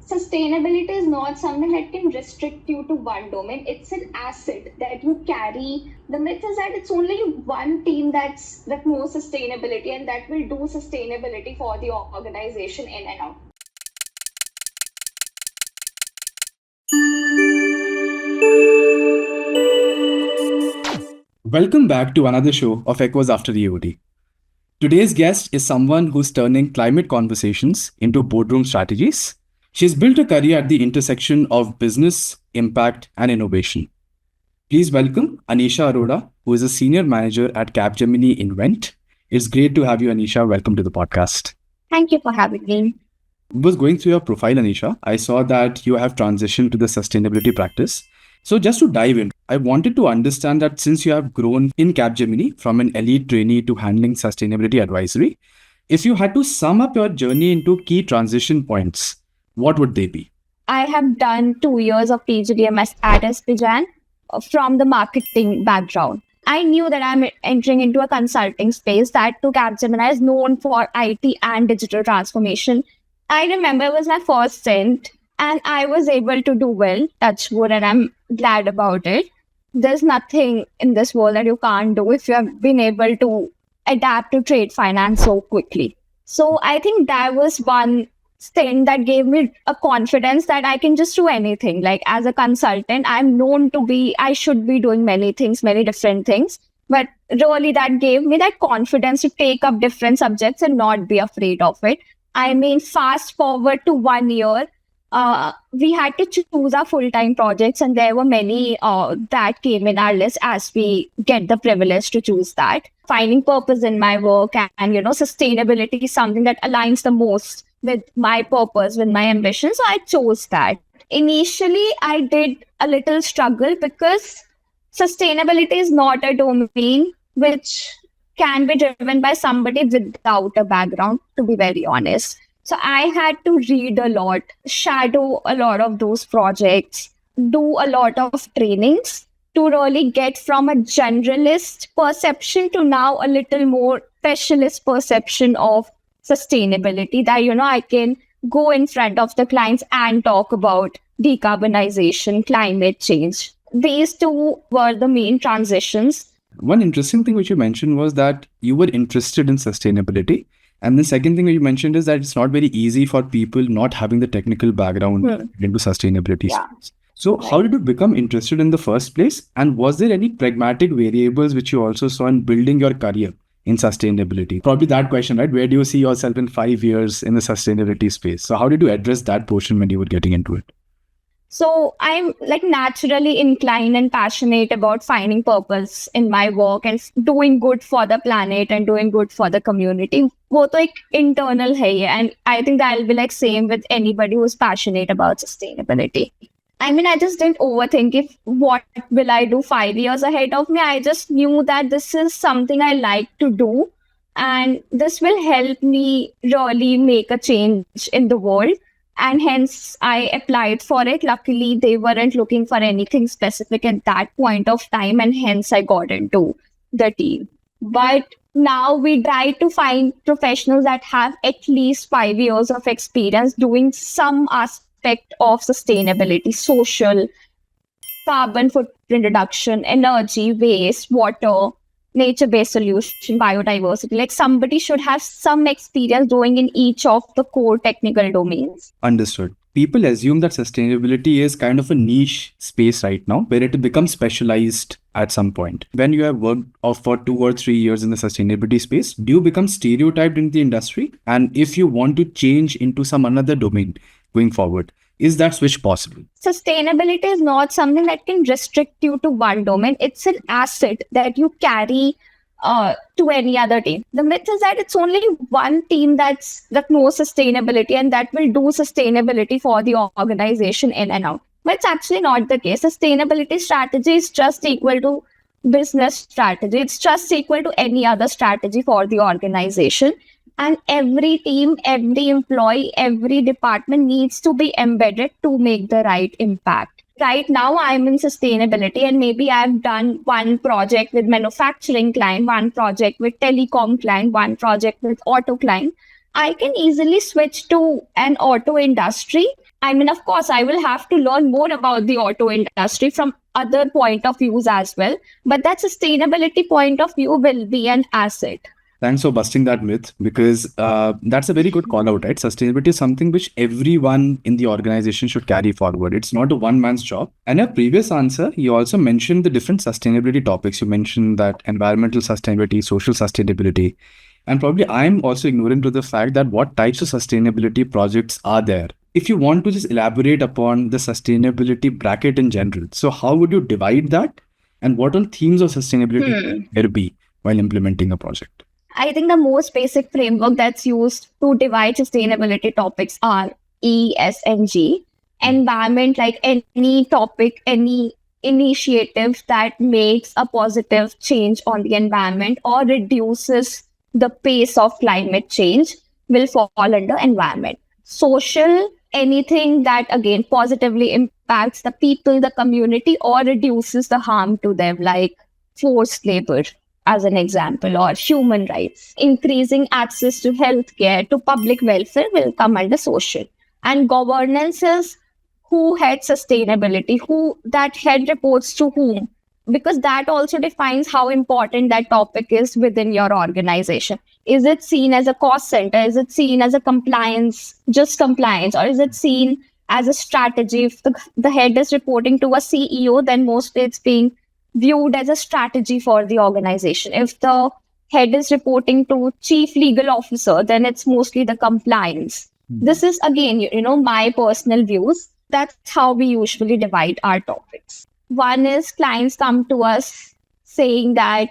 Sustainability is not something that can restrict you to one domain. It's an asset that you carry. The myth is that it's only one team that knows sustainability and that will do sustainability for the organization in and out. Welcome back to another show of Echoes After EOD. Today's guest is someone who's turning climate conversations into boardroom strategies. She's built a career at the intersection of business, impact, and innovation. Please welcome Anisha Arora, who is a senior manager at Capgemini Invent. It's great to have you, Anisha. Welcome to the podcast. Thank you for having me. I was going through your profile, Anisha. I saw that you have transitioned to the sustainability practice. So just to dive in, I wanted to understand that since you have grown in Capgemini from an elite trainee to handling sustainability advisory, if you had to sum up your journey into key transition points, what would they be? I have done 2 years of PGDMS at SPJAN from the marketing background. I knew that I'm entering into a consulting space that to Capgemini is known for IT and digital transformation. I remember it was my first stint and I was able to do well, touch wood, and I'm glad about it. There's nothing in this world that you can't do if you have been able to adapt to trade finance so quickly. So I think that was one thing that gave me a confidence that I can just do anything. Like as a consultant, I should be doing many things, many different things. But really that gave me that confidence to take up different subjects and not be afraid of it. I mean, fast forward to 1 year, we had to choose our full-time projects, and there were many that came in our list as we get the privilege to choose that. Finding purpose in my work and sustainability is something that aligns the most with my purpose, with my ambition. So I chose that. Initially, I did a little struggle because sustainability is not a domain which can be driven by somebody without a background, to be very honest. So I had to read a lot, shadow a lot of those projects, do a lot of trainings to really get from a generalist perception to now a little more specialist perception of sustainability that, I can go in front of the clients and talk about decarbonization, climate change. These two were the main transitions. One interesting thing which you mentioned was that you were interested in sustainability. And the second thing that you mentioned is that it's not very easy for people not having the technical background into sustainability space. So how did you become interested in the first place? And was there any pragmatic variables which you also saw in building your career in sustainability? Probably that question, right? Where do you see yourself in 5 years in the sustainability space? So how did you address that portion when you were getting into it? So I'm naturally inclined and passionate about finding purpose in my work and doing good for the planet and doing good for the community. Both internal hai, and I think that'll be same with anybody who's passionate about sustainability. I mean, I just didn't overthink what will I do 5 years ahead of me. I just knew that this is something I like to do and this will help me really make a change in the world. And hence I applied for it. Luckily, they weren't looking for anything specific at that point of time. And hence I got into the team. But now we try to find professionals that have at least 5 years of experience doing some aspect of sustainability, social, carbon footprint reduction, energy, waste, water, nature-based solution, biodiversity. Somebody should have some experience doing in each of the core technical domains. Understood. People assume that sustainability is kind of a niche space right now where it becomes specialized at some point. When you have worked for 2 or 3 years in the sustainability space, do you become stereotyped in the industry? And if you want to change into some another domain going forward, is that switch possible? Sustainability is not something that can restrict you to one domain. It's an asset that you carry to any other team. The myth is that it's only one team that knows sustainability and that will do sustainability for the organization in and out. But it's actually not the case. Sustainability strategy is just equal to business strategy. It's just equal to any other strategy for the organization. And every team, every employee, every department needs to be embedded to make the right impact. Right now, I'm in sustainability and maybe I've done one project with manufacturing client, one project with telecom client, one project with auto client. I can easily switch to an auto industry I mean, of course, I will have to learn more about the auto industry from other point of views as well. But that sustainability point of view will be an asset. Thanks for busting that myth, because that's a very good call out, right? Sustainability is something which everyone in the organization should carry forward. It's not a one man's job. And your previous answer, you also mentioned the different sustainability topics. You mentioned that environmental sustainability, social sustainability. And probably I'm also ignorant to the fact that what types of sustainability projects are there. If you want to just elaborate upon the sustainability bracket in general, so how would you divide that? And what all themes of sustainability would there be while implementing a project? I think the most basic framework that's used to divide sustainability topics are E, S, and G. Environment, like any topic, any initiative that makes a positive change on the environment or reduces the pace of climate change, will fall under environment. Social, anything that again positively impacts the people, the community, or reduces the harm to them, like forced labor, as an example, or human rights. Increasing access to healthcare, to public welfare will come under social. And governance is who heads sustainability, who that head reports to whom, because that also defines how important that topic is within your organization. Is it seen as a cost center? Is it seen as a compliance, just compliance, or is it seen as a strategy? If the head is reporting to a CEO, then mostly it's being viewed as a strategy for the organization. If the head is reporting to chief legal officer, then it's mostly the compliance. This is again, my personal views. That's how we usually divide our topics. One is clients come to us saying that,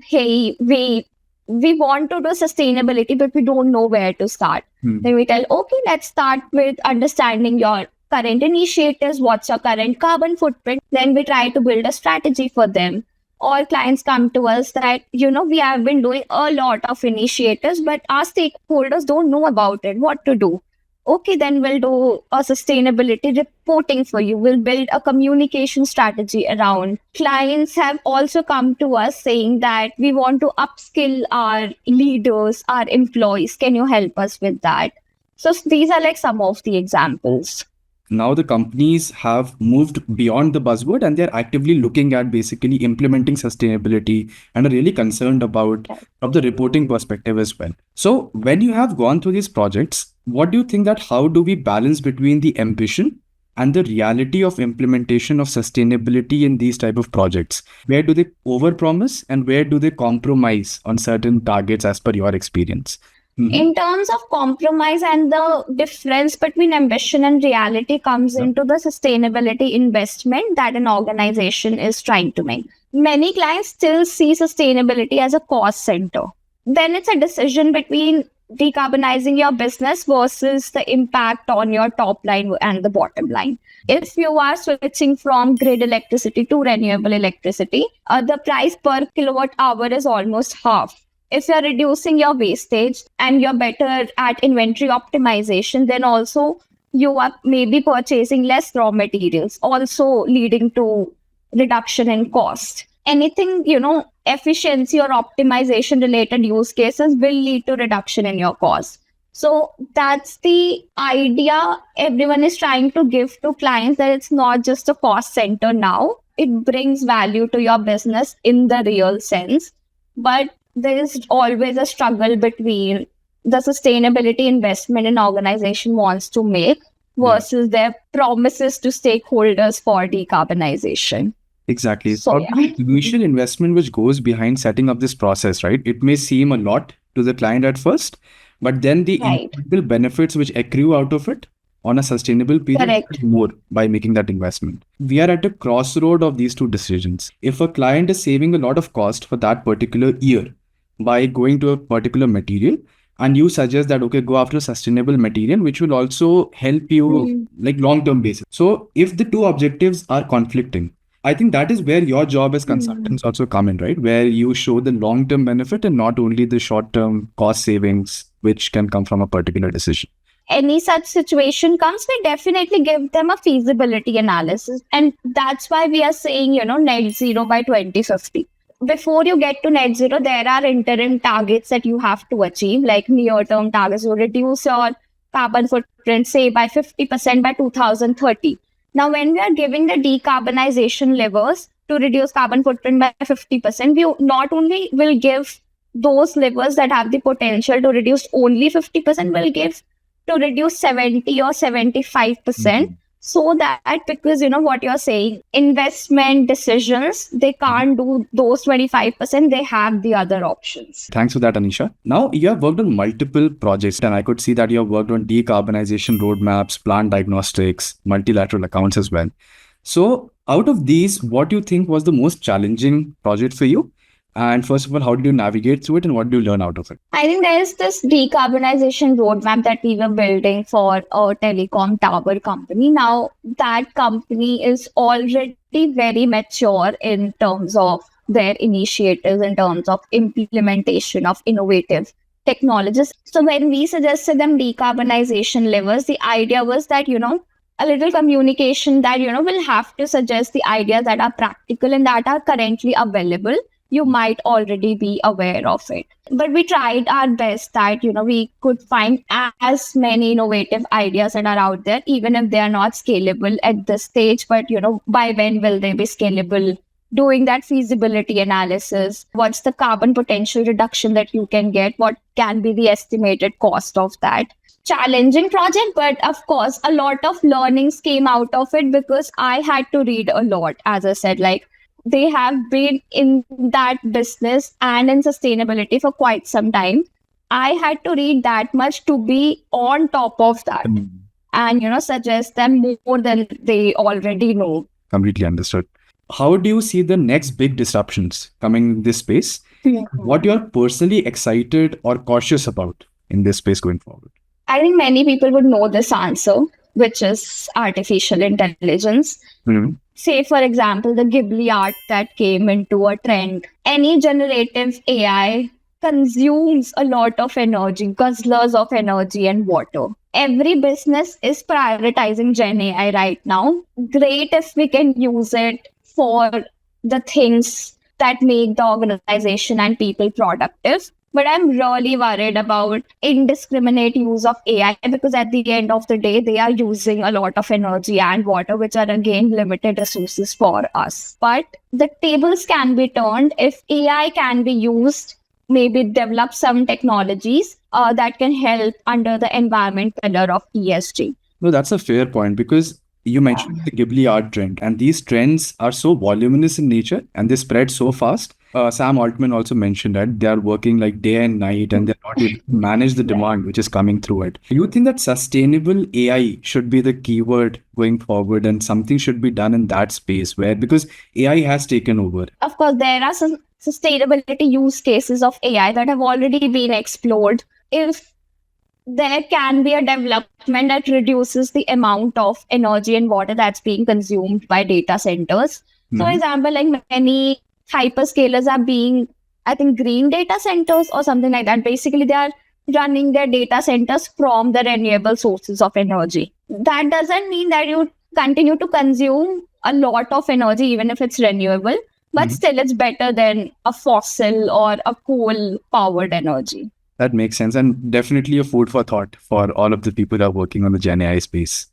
hey, we want to do sustainability, but we don't know where to start. Then we tell, okay, let's start with understanding your current initiatives, what's your current carbon footprint. Then we try to build a strategy for them. Or clients come to us that, we have been doing a lot of initiatives, but our stakeholders don't know about it, what to do. Okay, then we'll do a sustainability reporting for you. We'll build a communication strategy around. Clients have also come to us saying that we want to upskill our leaders, our employees. Can you help us with that? So these are like some of the examples. Now the companies have moved beyond the buzzword and they're actively looking at basically implementing sustainability and are really concerned about from the reporting perspective as well. So when you have gone through these projects, what do you think that how do we balance between the ambition and the reality of implementation of sustainability in these type of projects? Where do they overpromise and where do they compromise on certain targets as per your experience? In terms of compromise, and the difference between ambition and reality comes into the sustainability investment that an organization is trying to make. Many clients still see sustainability as a cost center. Then it's a decision between decarbonizing your business versus the impact on your top line and the bottom line. If you are switching from grid electricity to renewable electricity, the price per kilowatt hour is almost half. If you're reducing your wastage and you're better at inventory optimization, then also you are maybe purchasing less raw materials, also leading to reduction in cost. Anything, efficiency or optimization related use cases will lead to reduction in your cost. So that's the idea everyone is trying to give to clients, that it's not just a cost center now. It brings value to your business in the real sense. But there is always a struggle between the sustainability investment an organization wants to make versus their promises to stakeholders for decarbonization. Exactly. So, the initial investment which goes behind setting up this process, right? It may seem a lot to the client at first, but then the incredible benefits which accrue out of it on a sustainable period more by making that investment. We are at a crossroad of these two decisions. If a client is saving a lot of cost for that particular year by going to a particular material, and you suggest that, okay, go after a sustainable material, which will also help you like long-term basis. So if the two objectives are conflicting, I think that is where your job as consultants also come in, right? Where you show the long-term benefit and not only the short-term cost savings, which can come from a particular decision. Any such situation comes, we definitely give them a feasibility analysis. And that's why we are saying, net zero by 2050. Before you get to net zero, there are interim targets that you have to achieve, like near-term targets. You reduce your carbon footprint, say by 50% by 2030. Now, when we are giving the decarbonization levers to reduce carbon footprint by 50%, we not only will give those levers that have the potential to reduce only 50%, will give to reduce 70 or 75%. So that, because what you're saying, investment decisions, they can't do those 25%, they have the other options. Thanks for that, Anisha. Now, you have worked on multiple projects, and I could see that you have worked on decarbonization roadmaps, plant diagnostics, multilateral accounts as well. So, out of these, what do you think was the most challenging project for you? And first of all, how did you navigate through it and what did you learn out of it? I think there is this decarbonization roadmap that we were building for a telecom tower company. Now, that company is already very mature in terms of their initiatives, in terms of implementation of innovative technologies. So when we suggested them decarbonization levers, the idea was that, a little communication that, will have to suggest the ideas that are practical and that are currently available. You might already be aware of it. But we tried our best that, we could find as many innovative ideas that are out there, even if they are not scalable at this stage. But, by when will they be scalable? Doing that feasibility analysis. What's the carbon potential reduction that you can get? What can be the estimated cost of that? Challenging project, but of course, a lot of learnings came out of it because I had to read a lot. As I said, they have been in that business and in sustainability for quite some time. I had to read that much to be on top of that and, suggest them more than they already know. Completely understood. How do you see the next big disruptions coming in this space? What you're personally excited or cautious about in this space going forward? I think many people would know this answer, which is artificial intelligence. Say, for example, the Ghibli art that came into a trend. Any generative AI consumes a lot of energy, guzzlers of energy and water. Every business is prioritizing Gen AI right now. Great if we can use it for the things that make the organization and people productive. But I'm really worried about indiscriminate use of AI because at the end of the day, they are using a lot of energy and water, which are again limited resources for us. But the tables can be turned if AI can be used, maybe develop some technologies that can help under the environment pillar of ESG. No, that's a fair point because you mentioned the Ghibli art trend, and these trends are so voluminous in nature and they spread so fast. Sam Altman also mentioned that they are working day and night and they're not able to manage the demand which is coming through it. Do you think that sustainable AI should be the keyword going forward and something should be done in that space because AI has taken over? Of course, there are some sustainability use cases of AI that have already been explored. If there can be a development that reduces the amount of energy and water that's being consumed by data centers. So, for example, many hyperscalers are being, I think, green data centers or something like that. Basically, they are running their data centers from the renewable sources of energy. That doesn't mean that you continue to consume a lot of energy, even if it's renewable, but still it's better than a fossil or a coal-powered energy. That makes sense and definitely a food for thought for all of the people who are working on the Gen AI space.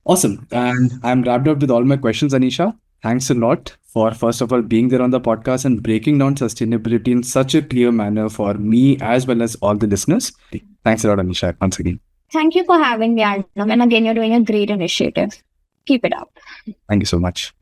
Awesome. And I'm wrapped up with all my questions, Anisha. Thanks a lot for, first of all, being there on the podcast and breaking down sustainability in such a clear manner for me as well as all the listeners. Thanks a lot, Anisha, once again. Thank you for having me, Arnab. And again, you're doing a great initiative. Keep it up. Thank you so much.